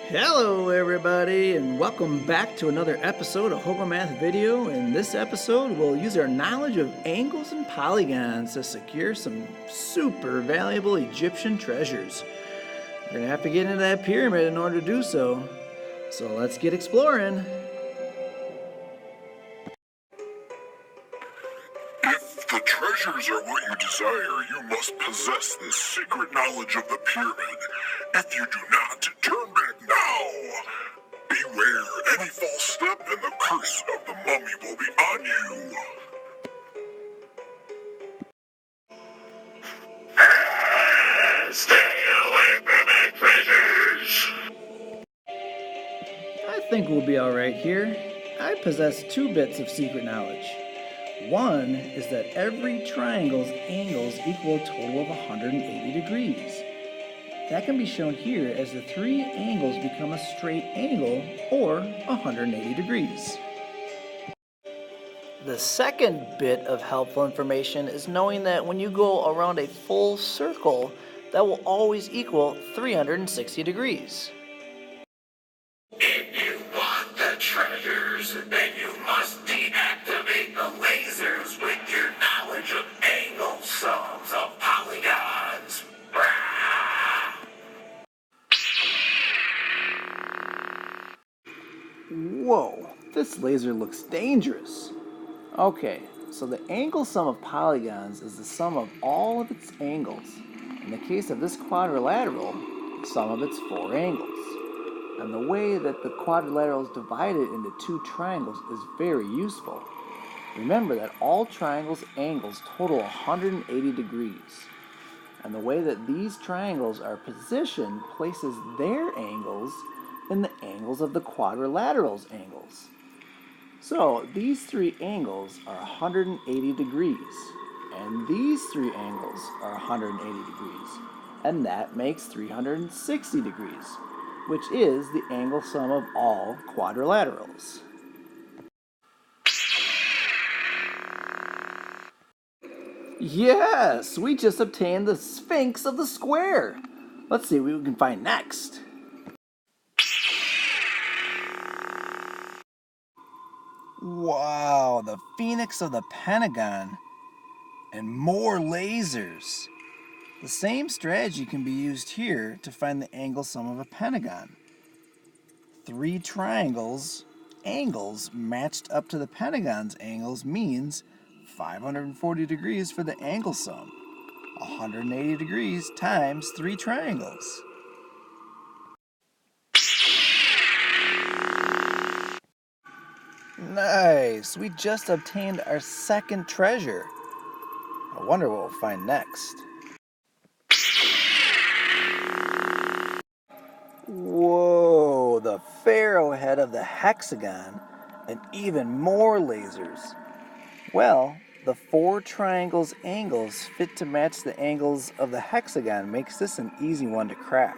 Hello everybody and welcome back to another episode of HaugoMATH video. In this episode we'll use our knowledge of angles and polygons to secure some super valuable Egyptian treasures. We're going to have to get into that pyramid in order to do so. So let's get exploring. If the treasures are what you desire, you must possess this secret knowledge of the pyramid. If you do not, turn back now. Beware, any false step and the curse of the mummy will be on you. Stay away from the treasures. I think we'll be alright here. I possess 2 bits of secret knowledge. One is that every triangle's angles equal a total of 180 degrees. That can be shown here as the 3 angles become a straight angle, or 180 degrees. The second bit of helpful information is knowing that when you go around a full circle, that will always equal 360 degrees. If you want the treasures, then you must deactivate the lasers with your knowledge of angle sums of polygons. Whoa, this laser looks dangerous. Okay, so the angle sum of polygons is the sum of all of its angles. In the case of this quadrilateral, the sum of its 4 angles. And the way that the quadrilateral is divided into 2 triangles is very useful. Remember that all triangles' angles total 180 degrees. And the way that these triangles are positioned places their angles in the angles of the quadrilateral's angles. So these 3 angles are 180 degrees, and these 3 angles are 180 degrees, and that makes 360 degrees, which is the angle sum of all quadrilaterals. Yes, we just obtained the Sphinx of the square. Let's see what we can find next. Wow, the Phoenix of the Pentagon and more lasers. The same strategy can be used here to find the angle sum of a pentagon. 3 triangles' angles matched up to the pentagon's angles means 540 degrees for the angle sum. 180 degrees times 3 triangles. Nice! We just obtained our second treasure. I wonder what we'll find next. Whoa! The pharaoh head of the hexagon and even more lasers. Well, the 4 triangles' angles fit to match the angles of the hexagon makes this an easy one to crack.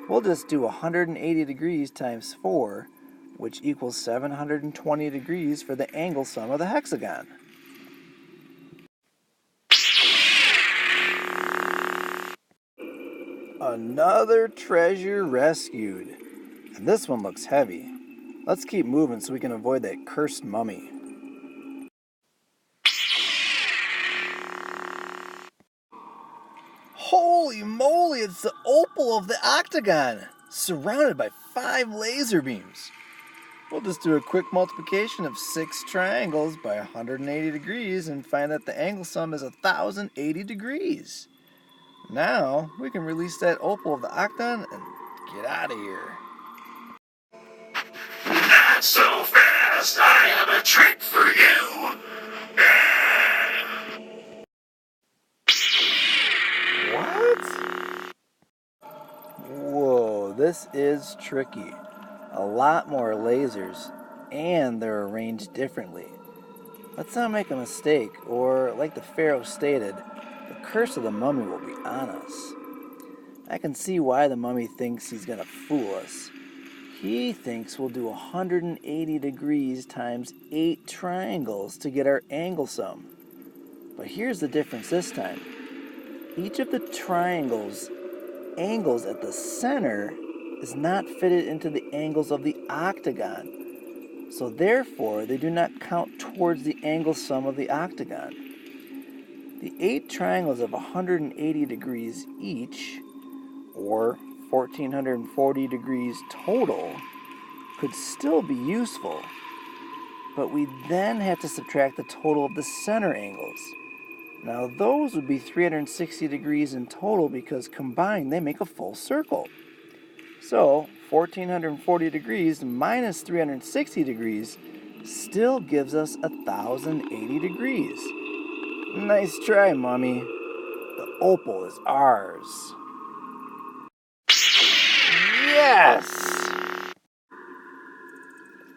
We'll just do 180 degrees times 4, which equals 720 degrees for the angle sum of the hexagon. Another treasure rescued. And this one looks heavy. Let's keep moving so we can avoid that cursed mummy. Holy moly, it's the opal of the octagon, surrounded by 5 laser beams. We'll just do a quick multiplication of 6 triangles by 180 degrees and find that the angle sum is 1080 degrees. Now we can release that opal of the octagon and get out of here. Not so fast, I have a trick for you. What? Whoa, this is tricky. A lot more lasers, and they're arranged differently. Let's not make a mistake, or like the pharaoh stated, the curse of the mummy will be on us. I can see why the mummy thinks he's gonna fool us. He thinks we'll do 180 degrees times 8 triangles to get our angle sum. But here's the difference this time. Each of the triangles' angles at the center is not fitted into the angles of the octagon, so therefore they do not count towards the angle sum of the octagon. The 8 triangles of 180 degrees each, or 1440 degrees total, could still be useful, but we then have to subtract the total of the center angles. Now those would be 360 degrees in total because combined they make a full circle. So 1440 degrees minus 360 degrees still gives us 1080 degrees. Nice try, Mommy. The opal is ours. Yes!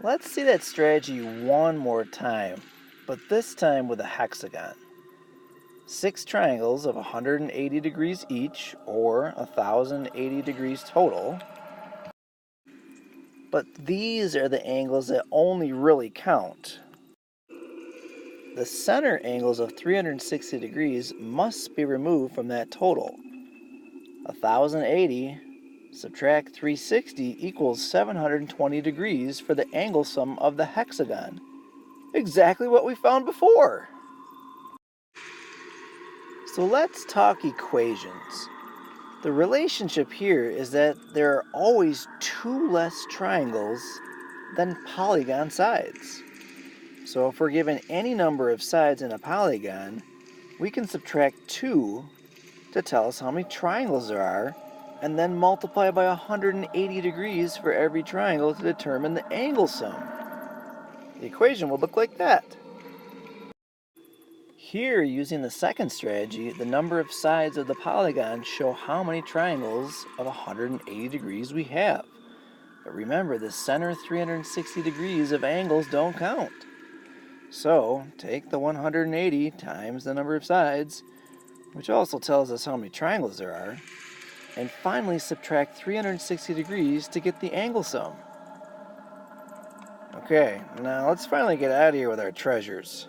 Let's see that strategy one more time, but this time with a hexagon. 6 triangles of 180 degrees each, or 1080 degrees total. But these are the angles that only really count. The center angles of 360 degrees must be removed from that total. 1080 subtract 360 equals 720 degrees for the angle sum of the hexagon. Exactly what we found before. So let's talk equations. The relationship here is that there are always 2 less triangles than polygon sides. So if we're given any number of sides in a polygon, we can subtract 2 to tell us how many triangles there are, and then multiply by 180 degrees for every triangle to determine the angle sum. The equation would look like that. Here, using the second strategy, the number of sides of the polygon show how many triangles of 180 degrees we have. But remember, the center 360 degrees of angles don't count. So, take the 180 times the number of sides, which also tells us how many triangles there are, and finally subtract 360 degrees to get the angle sum. Okay, now let's finally get out of here with our treasures.